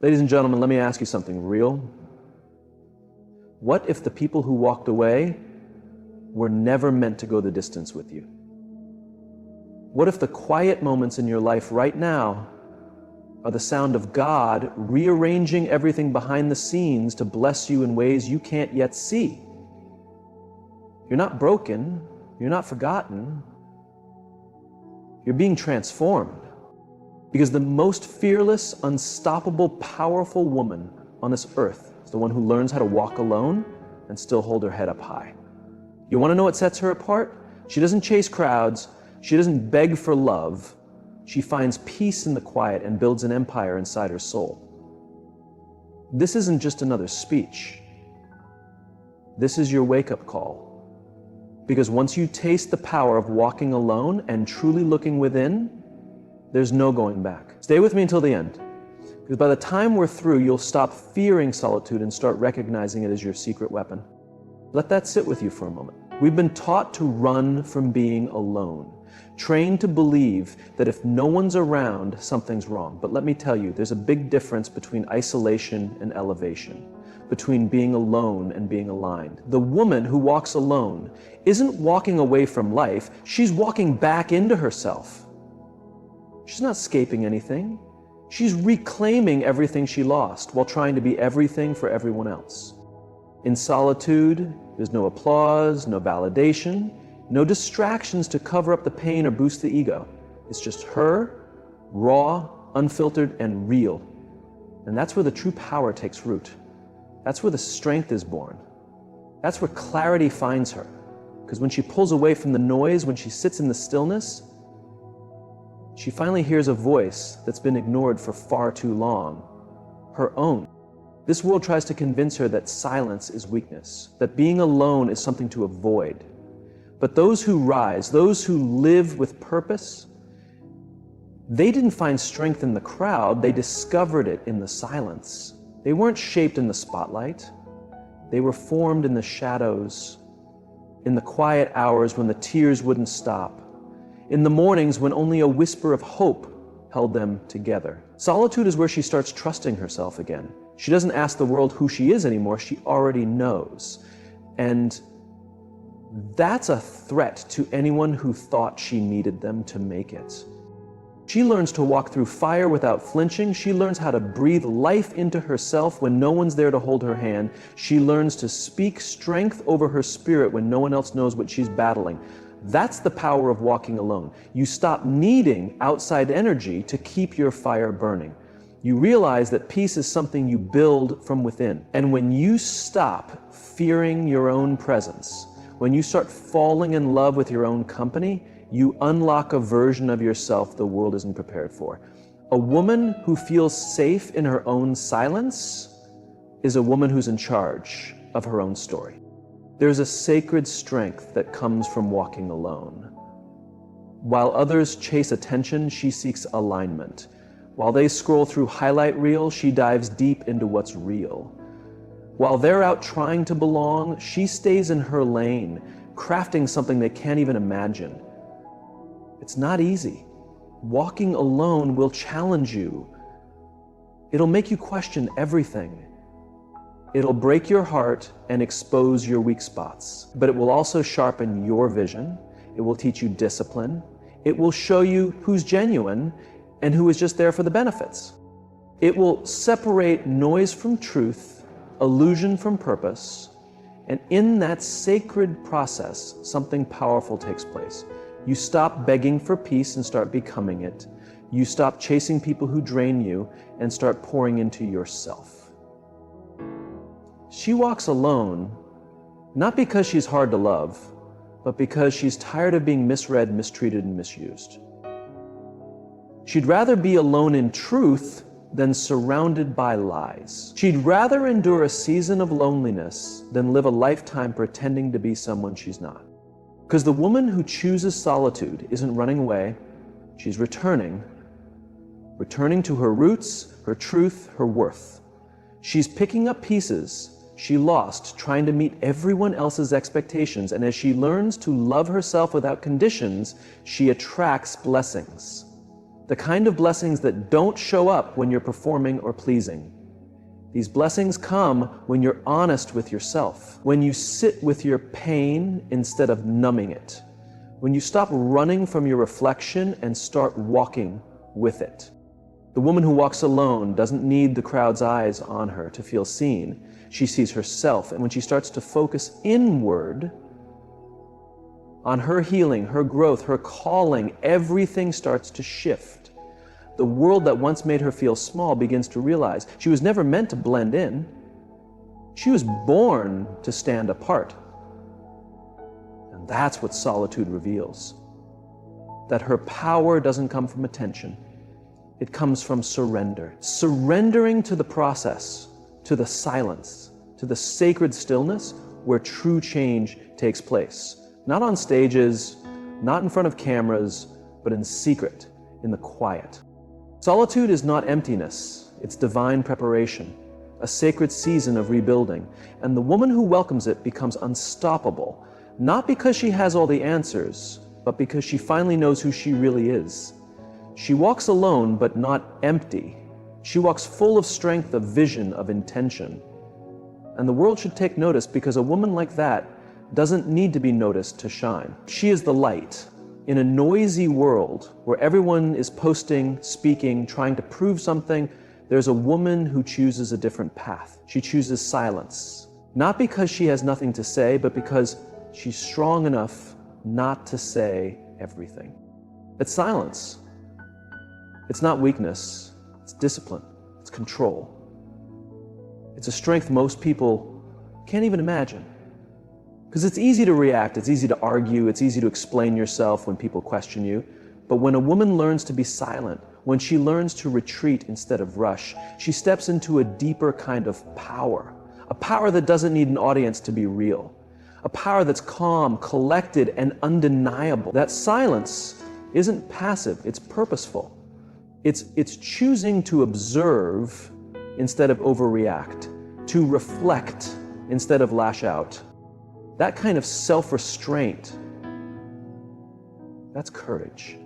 Ladies and gentlemen, let me ask you something real. What if the people who walked away were never meant to go the distance with you? What if the quiet moments in your life right now are the sound of God rearranging everything behind the scenes to bless you in ways you can't yet see? You're not broken, you're not forgotten, you're being transformed. Because the most fearless, unstoppable, powerful woman on this earth is the one who learns how to walk alone and still hold her head up high. You want to know what sets her apart? She doesn't chase crowds. She doesn't beg for love. She finds peace in the quiet and builds an empire inside her soul. This isn't just another speech. This is your wake-up call. Because once you taste the power of walking alone and truly looking within, there's no going back. Stay with me until the end. Because by the time we're through, you'll stop fearing solitude and start recognizing it as your secret weapon. Let that sit with you for a moment. We've been taught to run from being alone, trained to believe that if no one's around, something's wrong. But let me tell you, there's a big difference between isolation and elevation, between being alone and being aligned. The woman who walks alone isn't walking away from life, she's walking back into herself. She's not escaping anything. She's reclaiming everything she lost while trying to be everything for everyone else. In solitude, there's no applause, no validation, no distractions to cover up the pain or boost the ego. It's just her, raw, unfiltered, and real. And that's where the true power takes root. That's where the strength is born. That's where clarity finds her. Because when she pulls away from the noise, when she sits in the stillness, she finally hears a voice that's been ignored for far too long, her own. This world tries to convince her that silence is weakness, that being alone is something to avoid. But those who rise, those who live with purpose, they didn't find strength in the crowd, they discovered it in the silence. They weren't shaped in the spotlight. They were formed in the shadows, in the quiet hours when the tears wouldn't stop, in the mornings when only a whisper of hope held them together. Solitude is where she starts trusting herself again. She doesn't ask the world who she is anymore, she already knows. And that's a threat to anyone who thought she needed them to make it. She learns to walk through fire without flinching. She learns how to breathe life into herself when no one's there to hold her hand. She learns to speak strength over her spirit when no one else knows what she's battling. That's the power of walking alone. You stop needing outside energy to keep your fire burning. You realize that peace is something you build from within. And when you stop fearing your own presence, when you start falling in love with your own company, you unlock a version of yourself the world isn't prepared for. A woman who feels safe in her own silence is a woman who's in charge of her own story. There's a sacred strength that comes from walking alone. While others chase attention, she seeks alignment. While they scroll through highlight reels, she dives deep into what's real. While they're out trying to belong, she stays in her lane, crafting something they can't even imagine. It's not easy. Walking alone will challenge you. It'll make you question everything. It'll break your heart and expose your weak spots, but it will also sharpen your vision. It will teach you discipline. It will show you who's genuine and who is just there for the benefits. It will separate noise from truth, illusion from purpose, and in that sacred process, something powerful takes place. You stop begging for peace and start becoming it. You stop chasing people who drain you and start pouring into yourself. She walks alone, not because she's hard to love, but because she's tired of being misread, mistreated, and misused. She'd rather be alone in truth than surrounded by lies. She'd rather endure a season of loneliness than live a lifetime pretending to be someone she's not. Because the woman who chooses solitude isn't running away, she's returning to her roots, her truth, her worth. She's picking up pieces she lost trying to meet everyone else's expectations, and as she learns to love herself without conditions, she attracts blessings. The kind of blessings that don't show up when you're performing or pleasing. These blessings come when you're honest with yourself, when you sit with your pain instead of numbing it, when you stop running from your reflection and start walking with it. The woman who walks alone doesn't need the crowd's eyes on her to feel seen. She sees herself, and when she starts to focus inward on her healing, her growth, her calling, everything starts to shift. The world that once made her feel small begins to realize she was never meant to blend in. She was born to stand apart. And that's what solitude reveals. That her power doesn't come from attention. It comes from surrender. Surrendering to the process, to the silence, to the sacred stillness where true change takes place. Not on stages, not in front of cameras, but in secret, in the quiet. Solitude is not emptiness, it's divine preparation, a sacred season of rebuilding. And the woman who welcomes it becomes unstoppable, not because she has all the answers, but because she finally knows who she really is. She walks alone, but not empty. She walks full of strength, of vision, of intention. And the world should take notice, because a woman like that doesn't need to be noticed to shine. She is the light. In a noisy world where everyone is posting, speaking, trying to prove something, there's a woman who chooses a different path. She chooses silence. Not because she has nothing to say, but because she's strong enough not to say everything. It's silence. It's not weakness. It's discipline. It's control. It's a strength most people can't even imagine. Because it's easy to react, it's easy to argue, it's easy to explain yourself when people question you. But when a woman learns to be silent, when she learns to retreat instead of rush, she steps into a deeper kind of power. A power that doesn't need an audience to be real. A power that's calm, collected, and undeniable. That silence isn't passive, it's purposeful. It's choosing to observe instead of overreact, to reflect instead of lash out. That kind of self-restraint, that's courage.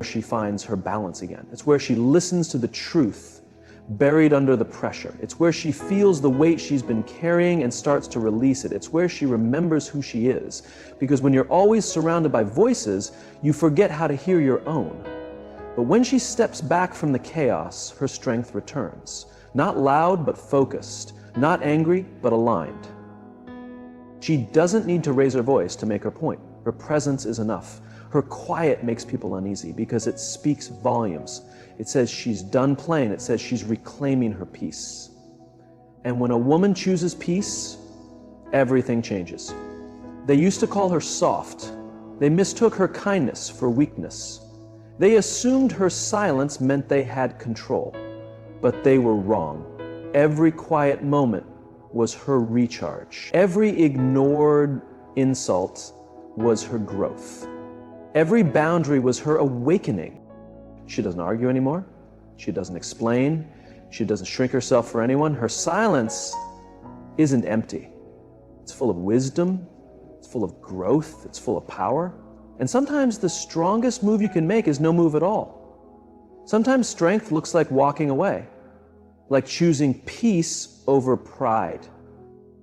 She finds her balance again. It's where she listens to the truth buried under the pressure. It's where she feels the weight she's been carrying and starts to release it. It's where she remembers who she is. Because when you're always surrounded by voices, you forget how to hear your own. But when she steps back from the chaos, her strength returns. Not loud, but focused. Not angry, but aligned. She doesn't need to raise her voice to make her point. Her presence is enough. Her quiet makes people uneasy because it speaks volumes. It says she's done playing. It says she's reclaiming her peace. And when a woman chooses peace, everything changes. They used to call her soft. They mistook her kindness for weakness. They assumed her silence meant they had control. But they were wrong. Every quiet moment was her recharge. Every ignored insult was her growth. Every boundary was her awakening. She doesn't argue anymore. She doesn't explain. She doesn't shrink herself for anyone. Her silence isn't empty. It's full of wisdom. It's full of growth. It's full of power. And sometimes the strongest move you can make is no move at all. Sometimes strength looks like walking away. Like choosing peace over pride,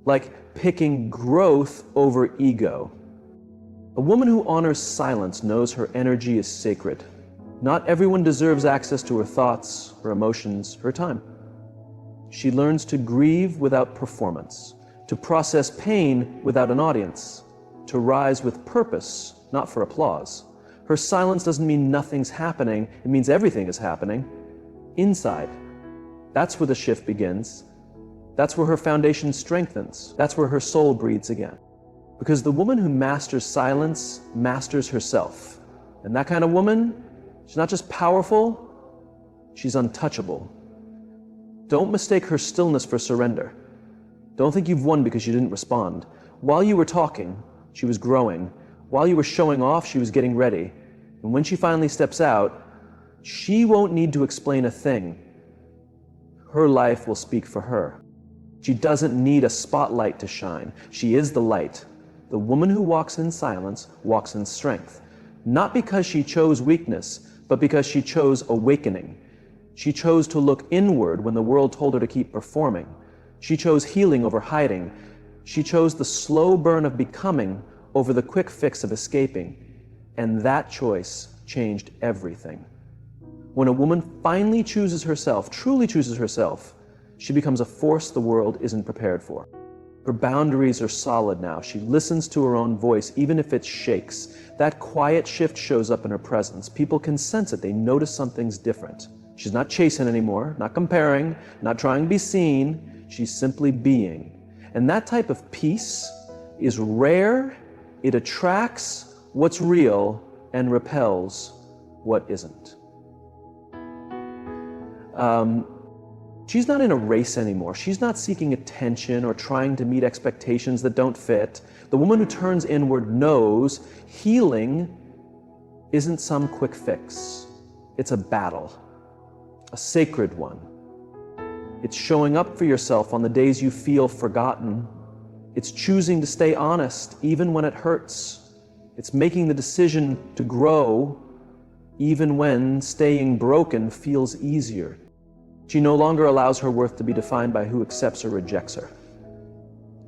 like picking growth over ego. A woman who honors silence knows her energy is sacred. Not everyone deserves access to her thoughts, her emotions, her time. She learns to grieve without performance, to process pain without an audience, to rise with purpose, not for applause. Her silence doesn't mean nothing's happening, it means everything is happening inside. That's where the shift begins. That's where her foundation strengthens. That's where her soul breathes again. Because the woman who masters silence masters herself. And that kind of woman, she's not just powerful, she's untouchable. Don't mistake her stillness for surrender. Don't think you've won because you didn't respond. While you were talking, she was growing. While you were showing off, she was getting ready. And when she finally steps out, she won't need to explain a thing. Her life will speak for her. She doesn't need a spotlight to shine. She is the light. The woman who walks in silence walks in strength. not because she chose weakness, but because she chose awakening. She chose to look inward when the world told her to keep performing. She chose healing over hiding. She chose the slow burn of becoming over the quick fix of escaping. And that choice changed everything. When a woman finally chooses herself, truly chooses herself, she becomes a force the world isn't prepared for. Her boundaries are solid now. She listens to her own voice, even if it shakes. That quiet shift shows up in her presence. People can sense it. They notice something's different. She's not chasing anymore, not comparing, not trying to be seen. She's simply being. And that type of peace is rare. It attracts what's real and repels what isn't. She's not in a race anymore. She's not seeking attention or trying to meet expectations that don't fit. The woman who turns inward knows healing isn't some quick fix. It's a battle, a sacred one. It's showing up for yourself on the days you feel forgotten. It's choosing to stay honest even when it hurts. It's making the decision to grow even when staying broken feels easier. She no longer allows her worth to be defined by who accepts or rejects her.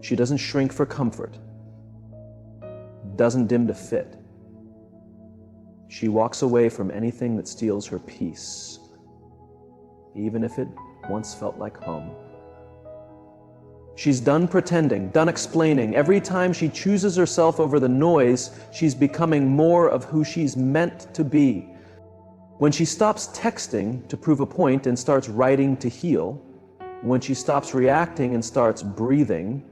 She doesn't shrink for comfort, doesn't dim to fit. She walks away from anything that steals her peace, even if it once felt like home. She's done pretending, done explaining. Every time she chooses herself over the noise, she's becoming more of who she's meant to be. When she stops texting to prove a point and starts writing to heal, when she stops reacting and starts breathing,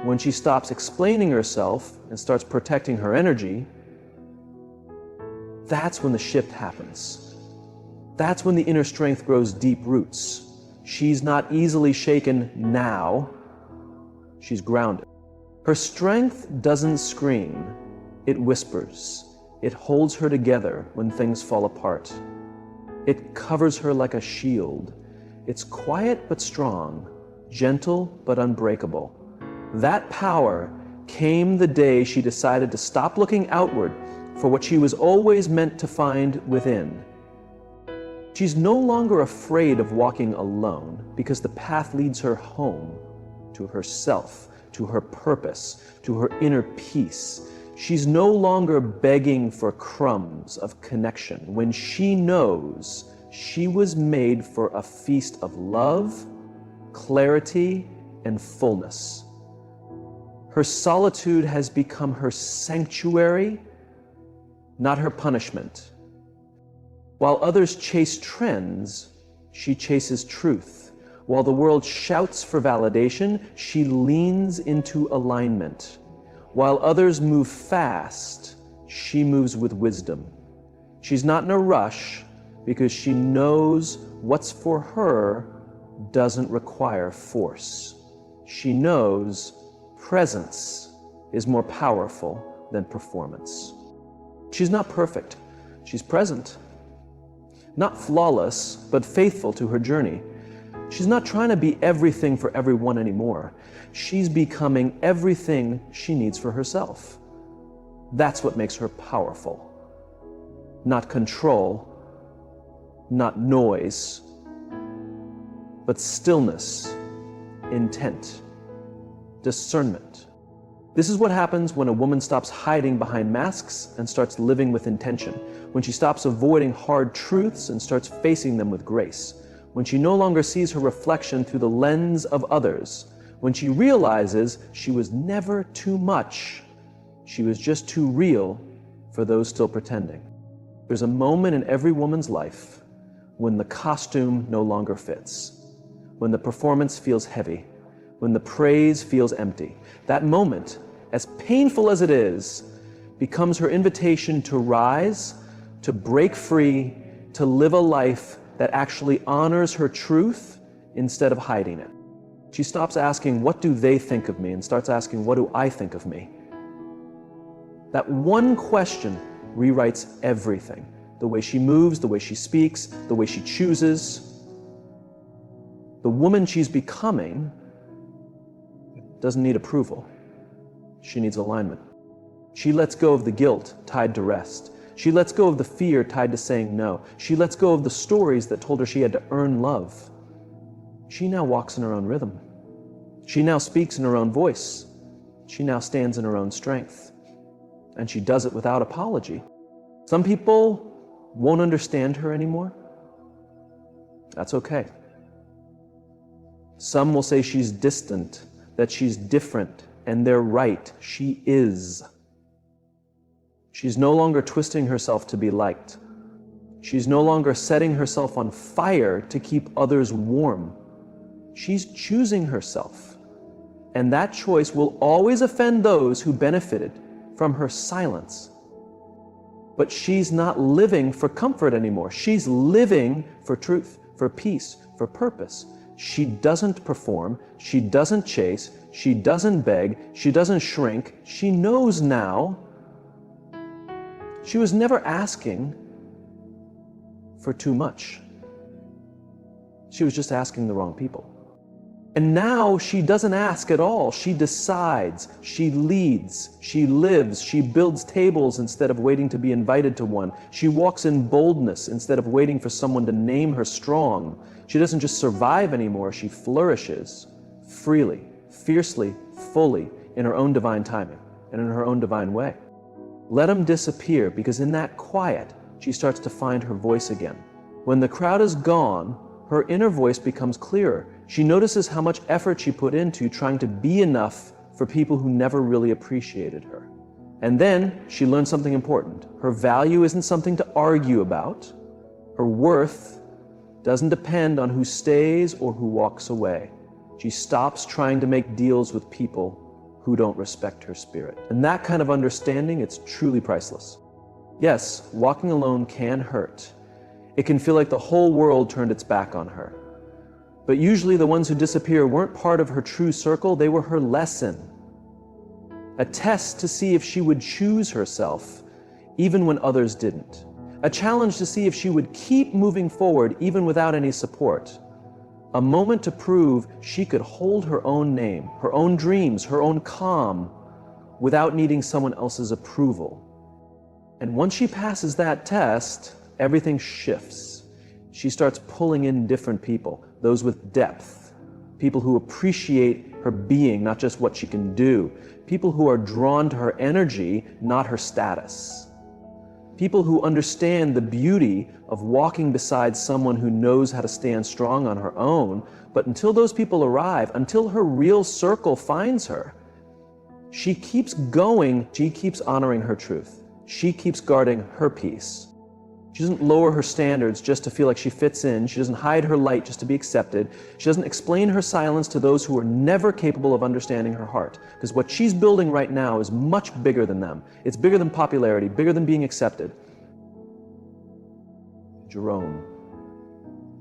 when she stops explaining herself and starts protecting her energy, that's when the shift happens. That's when the inner strength grows deep roots. She's not easily shaken now. She's grounded. Her strength doesn't scream, it whispers. It holds her together when things fall apart. It covers her like a shield. It's quiet but strong, gentle but unbreakable. That power came the day she decided to stop looking outward for what she was always meant to find within. She's no longer afraid of walking alone because the path leads her home, to herself, to her purpose, to her inner peace. She's no longer begging for crumbs of connection when she knows she was made for a feast of love, clarity, and fullness. Her solitude has become her sanctuary, not her punishment. While others chase trends, she chases truth. While the world shouts for validation, she leans into alignment. While others move fast, she moves with wisdom. She's not in a rush because she knows what's for her doesn't require force. She knows presence is more powerful than performance. She's not perfect. She's present. Not flawless, but faithful to her journey. She's not trying to be everything for everyone anymore. She's becoming everything she needs for herself. That's what makes her powerful. Not control, not noise, but stillness, intent, discernment. This is what happens when a woman stops hiding behind masks and starts living with intention. When she stops avoiding hard truths and starts facing them with grace. When she no longer sees her reflection through the lens of others. When she realizes she was never too much, she was just too real for those still pretending. There's a moment in every woman's life when the costume no longer fits, when the performance feels heavy, when the praise feels empty. That moment, as painful as it is, becomes her invitation to rise, to break free, to live a life that actually honors her truth instead of hiding it. She stops asking, what do they think of me? And starts asking, what do I think of me? That one question rewrites everything. The way she moves, the way she speaks, the way she chooses. The woman she's becoming doesn't need approval. She needs alignment. She lets go of the guilt tied to rest. She lets go of the fear tied to saying no. She lets go of the stories that told her she had to earn love. She now walks in her own rhythm. She now speaks in her own voice. She now stands in her own strength. And she does it without apology. Some people won't understand her anymore. That's okay. Some will say she's distant, that she's different, and they're right. She is. She's no longer twisting herself to be liked. She's no longer setting herself on fire to keep others warm. She's choosing herself. And that choice will always offend those who benefited from her silence. But she's not living for comfort anymore. She's living for truth, for peace, for purpose. She doesn't perform. She doesn't chase. She doesn't beg. She doesn't shrink. She knows now. She was never asking for too much. She was just asking the wrong people. And now she doesn't ask at all. She decides, she leads, she lives, she builds tables instead of waiting to be invited to one. She walks in boldness instead of waiting for someone to name her strong. She doesn't just survive anymore, she flourishes freely, fiercely, fully, in her own divine timing and in her own divine way. Let them disappear, because in that quiet, she starts to find her voice again. When the crowd is gone, her inner voice becomes clearer. She notices how much effort she put into trying to be enough for people who never really appreciated her. And then she learns something important. Her value isn't something to argue about. Her worth doesn't depend on who stays or who walks away. She stops trying to make deals with people who don't respect her spirit. And that kind of understanding, it's truly priceless. Yes, walking alone can hurt. It can feel like the whole world turned its back on her. But usually the ones who disappear weren't part of her true circle, they were her lesson. A test to see if she would choose herself, even when others didn't. A challenge to see if she would keep moving forward, even without any support. A moment to prove she could hold her own name, her own dreams, her own calm, without needing someone else's approval. And once she passes that test, everything shifts. She starts pulling in different people, those with depth, people who appreciate her being, not just what she can do, people who are drawn to her energy, not her status, people who understand the beauty of walking beside someone who knows how to stand strong on her own. But until those people arrive, until her real circle finds her, she keeps going, she keeps honoring her truth, she keeps guarding her peace. She doesn't lower her standards just to feel like she fits in. She doesn't hide her light just to be accepted. She doesn't explain her silence to those who are never capable of understanding her heart. Because what she's building right now is much bigger than them. It's bigger than popularity, bigger than being accepted. Jerome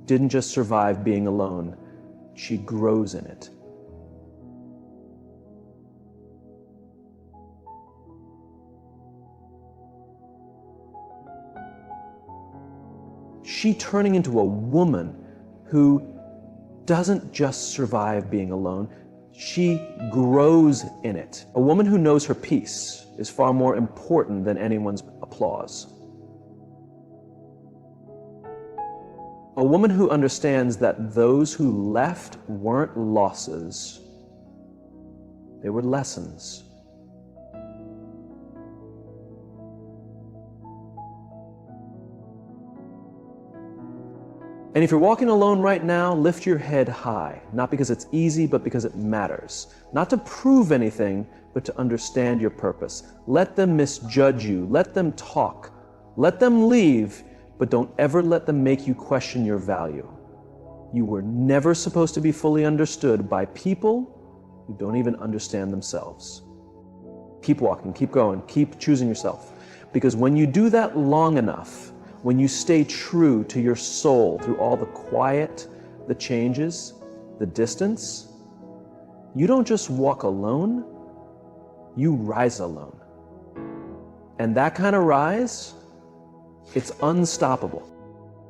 didn't just survive being alone. She grows in it. She turning into a woman who doesn't just survive being alone, she grows in it. A woman who knows her peace is far more important than anyone's applause. A woman who understands that those who left weren't losses, they were lessons. And if you're walking alone right now, lift your head high, not because it's easy, but because it matters. Not to prove anything, but to understand your purpose. Let them misjudge you. Let them talk. Let them leave, but don't ever let them make you question your value. You were never supposed to be fully understood by people who don't even understand themselves. Keep walking, keep going, keep choosing yourself. Because when you do that long enough, when you stay true to your soul through all the quiet, the changes, the distance, you don't just walk alone, you rise alone. And that kind of rise, it's unstoppable.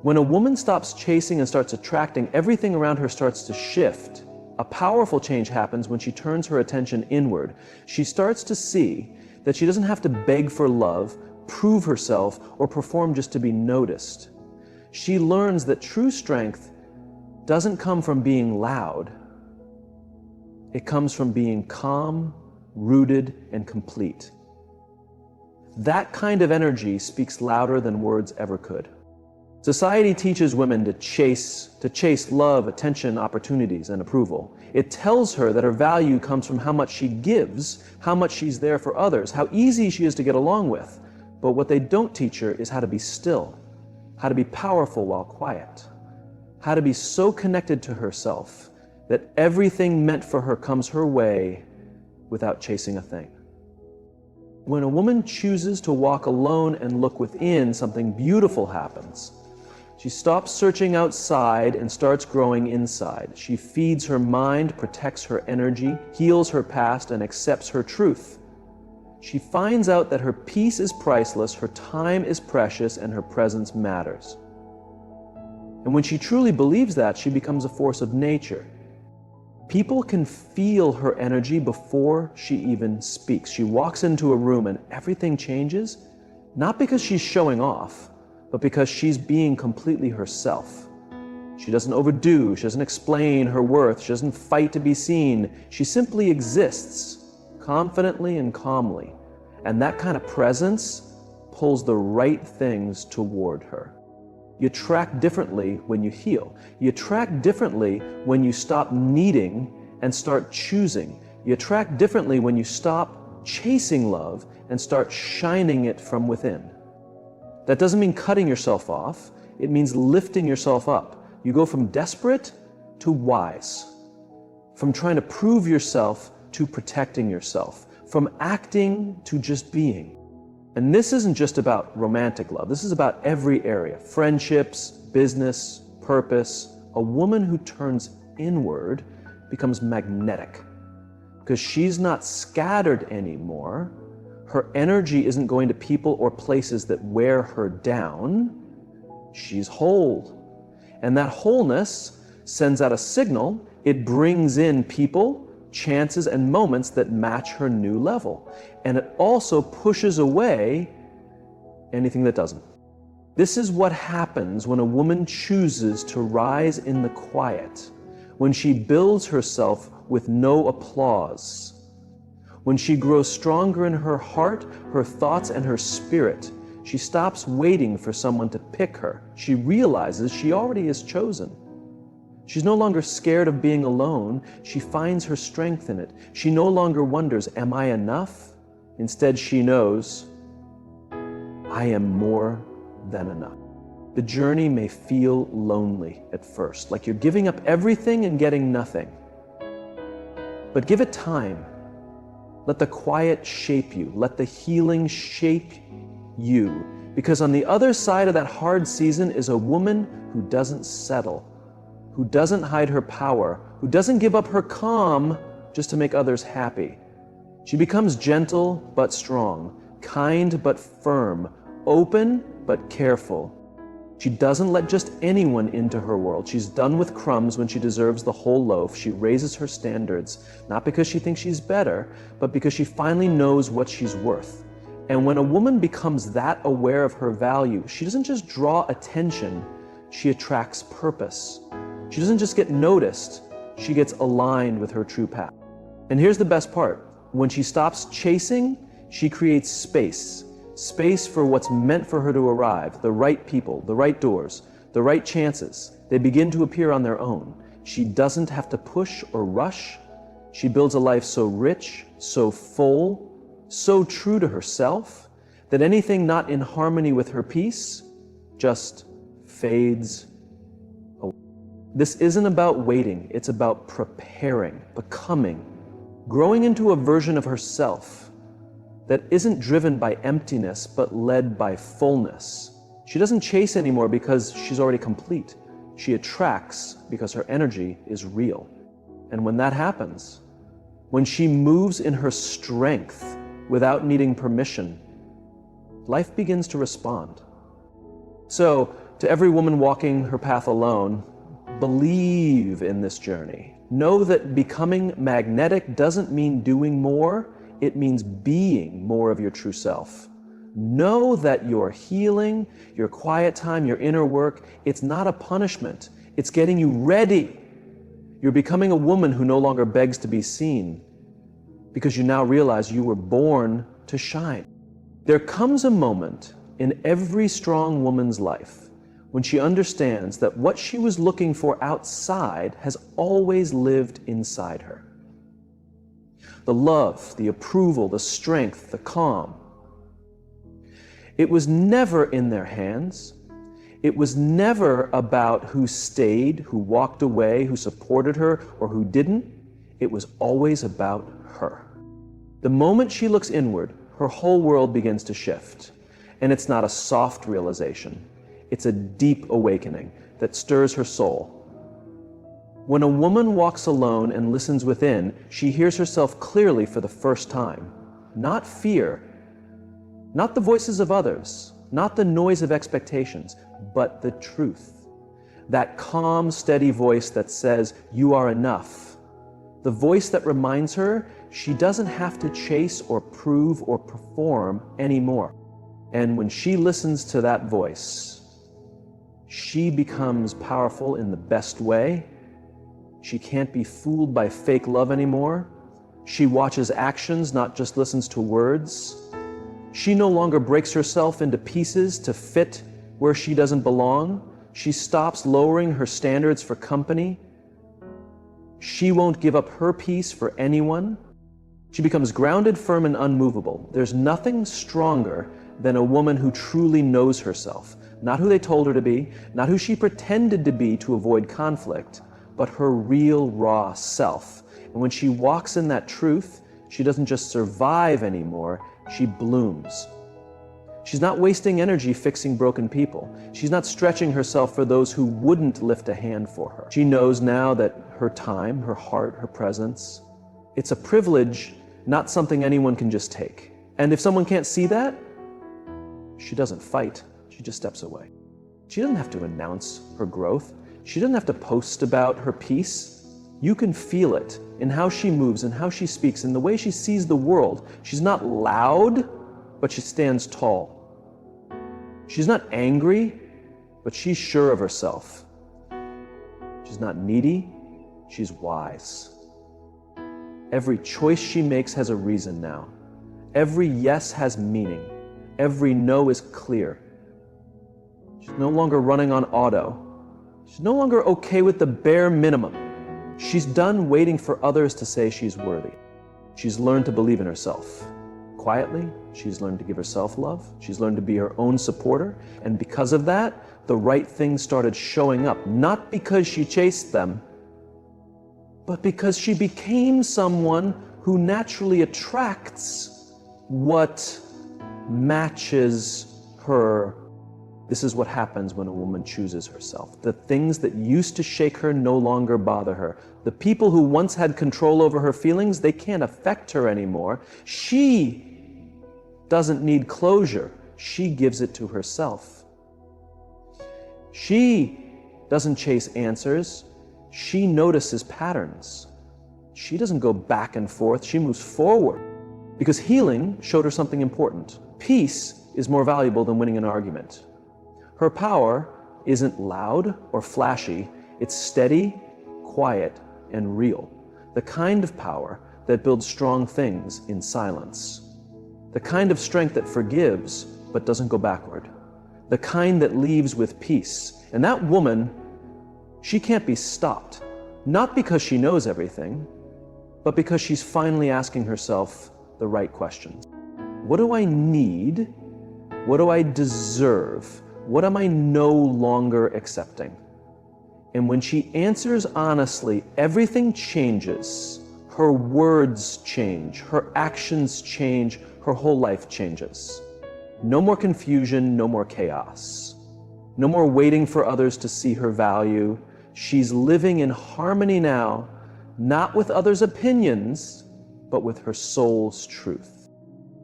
When a woman stops chasing and starts attracting, everything around her starts to shift. A powerful change happens when she turns her attention inward. She starts to see that she doesn't have to beg for love, prove herself, or perform just to be noticed. She learns that true strength doesn't come from being loud. It comes from being calm, rooted, and complete. That kind of energy speaks louder than words ever could. Society teaches women to chase love, attention, opportunities, and approval. It tells her that her value comes from how much she gives, how much she's there for others, how easy she is to get along with. But what they don't teach her is how to be still, how to be powerful while quiet, how to be so connected to herself that everything meant for her comes her way without chasing a thing. When a woman chooses to walk alone and look within, something beautiful happens. She stops searching outside and starts growing inside. She feeds her mind, protects her energy, heals her past, and accepts her truth. She finds out that her peace is priceless, her time is precious, and her presence matters. And when she truly believes that, she becomes a force of nature. People can feel her energy before she even speaks. She walks into a room and everything changes, not because she's showing off, but because she's being completely herself. She doesn't overdo, she doesn't explain her worth, she doesn't fight to be seen. She simply exists, confidently and calmly. And that kind of presence pulls the right things toward her. You attract differently when you heal. You attract differently when you stop needing and start choosing. You attract differently when you stop chasing love and start shining it from within. That doesn't mean cutting yourself off. It means lifting yourself up. You go from desperate to wise, from trying to prove yourself to protecting yourself, from acting to just being. And this isn't just about romantic love. This is about every area. Friendships, business, purpose. A woman who turns inward becomes magnetic because she's not scattered anymore. Her energy isn't going to people or places that wear her down. She's whole. And that wholeness sends out a signal. It brings in people, chances, and moments that match her new level. And it also pushes away anything that doesn't. This is what happens when a woman chooses to rise in the quiet, when she builds herself with no applause, when she grows stronger in her heart, her thoughts, and her spirit. She stops waiting for someone to pick her. She realizes she already is chosen. She's no longer scared of being alone. She finds her strength in it. She no longer wonders, am I enough? Instead, she knows, I am more than enough. The journey may feel lonely at first, like you're giving up everything and getting nothing. But give it time. Let the quiet shape you. Let the healing shape you. Because on the other side of that hard season is a woman who doesn't settle, who doesn't hide her power, who doesn't give up her calm just to make others happy. She becomes gentle but strong, kind but firm, open but careful. She doesn't let just anyone into her world. She's done with crumbs when she deserves the whole loaf. She raises her standards, not because she thinks she's better, but because she finally knows what she's worth. And when a woman becomes that aware of her value, she doesn't just draw attention, she attracts purpose. She doesn't just get noticed, she gets aligned with her true path. And here's the best part. When she stops chasing, she creates space. Space for what's meant for her to arrive, the right people, the right doors, the right chances. They begin to appear on their own. She doesn't have to push or rush. She builds a life so rich, so full, so true to herself, that anything not in harmony with her peace just fades away. This isn't about waiting, it's about preparing, becoming, growing into a version of herself that isn't driven by emptiness, but led by fullness. She doesn't chase anymore because she's already complete. She attracts because her energy is real. And when that happens, when she moves in her strength without needing permission, life begins to respond. So, to every woman walking her path alone, believe in this journey. Know that becoming magnetic doesn't mean doing more. it means being more of your true self. Know that your healing, your quiet time, your inner work, it's not a punishment. It's getting you ready. You're becoming a woman who no longer begs to be seen because you now realize you were born to shine. There comes a moment in every strong woman's life when she understands that what she was looking for outside has always lived inside her. The love, the approval, the strength, the calm. It was never in their hands. It was never about who stayed, who walked away, who supported her, or who didn't. It was always about her. The moment she looks inward, her whole world begins to shift. And it's not a soft realization. It's a deep awakening that stirs her soul. When a woman walks alone and listens within, she hears herself clearly for the first time. Not fear, not the voices of others, not the noise of expectations, but the truth. That calm, steady voice that says, "You are enough." The voice that reminds her she doesn't have to chase or prove or perform anymore. And when she listens to that voice, she becomes powerful in the best way. She can't be fooled by fake love anymore. She watches actions, not just listens to words. She no longer breaks herself into pieces to fit where she doesn't belong. She stops lowering her standards for company. She won't give up her peace for anyone. She becomes grounded, firm, and unmovable. There's nothing stronger than a woman who truly knows herself. Not who they told her to be, not who she pretended to be to avoid conflict, but her real, raw self. And when she walks in that truth, she doesn't just survive anymore, she blooms. She's not wasting energy fixing broken people. She's not stretching herself for those who wouldn't lift a hand for her. She knows now that her time, her heart, her presence, it's a privilege, not something anyone can just take. And if someone can't see that, she doesn't fight. She just steps away. She doesn't have to announce her growth. She doesn't have to post about her peace. You can feel it in how she moves and how she speaks and the way she sees the world. She's not loud, but she stands tall. She's not angry, but she's sure of herself. She's not needy, she's wise. Every choice she makes has a reason now. Every yes has meaning. Every no is clear. She's no longer running on auto. She's no longer okay with the bare minimum. She's done waiting for others to say she's worthy. She's learned to believe in herself. Quietly, she's learned to give herself love. She's learned to be her own supporter. And because of that, the right things started showing up, not because she chased them, but because she became someone who naturally attracts what matches her. This is what happens when a woman chooses herself. The things that used to shake her no longer bother her. The people who once had control over her feelings, they can't affect her anymore. She doesn't need closure. She gives it to herself. She doesn't chase answers. She notices patterns. She doesn't go back and forth. She moves forward. Because healing showed her something important. Peace is more valuable than winning an argument. Her power isn't loud or flashy. It's steady, quiet, and real. The kind of power that builds strong things in silence. The kind of strength that forgives but doesn't go backward. The kind that leaves with peace. And that woman, she can't be stopped. Not because she knows everything, but because she's finally asking herself the right questions. What do I need? What do I deserve? What am I no longer accepting? And when she answers honestly, everything changes. Her words change, her actions change, her whole life changes. No more confusion, no more chaos. No more waiting for others to see her value. She's living in harmony now, not with others' opinions, but with her soul's truth.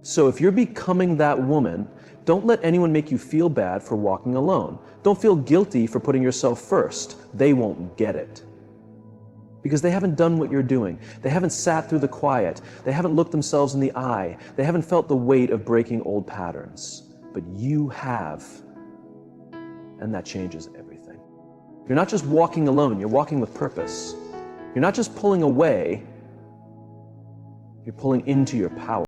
So if you're becoming that woman, don't let anyone make you feel bad for walking alone. Don't feel guilty for putting yourself first. They won't get it. because they haven't done what you're doing. They haven't sat through the quiet. They haven't looked themselves in the eye. They haven't felt the weight of breaking old patterns. But you have, and that changes everything. You're not just walking alone, you're walking with purpose. You're not just pulling away, you're pulling into your power.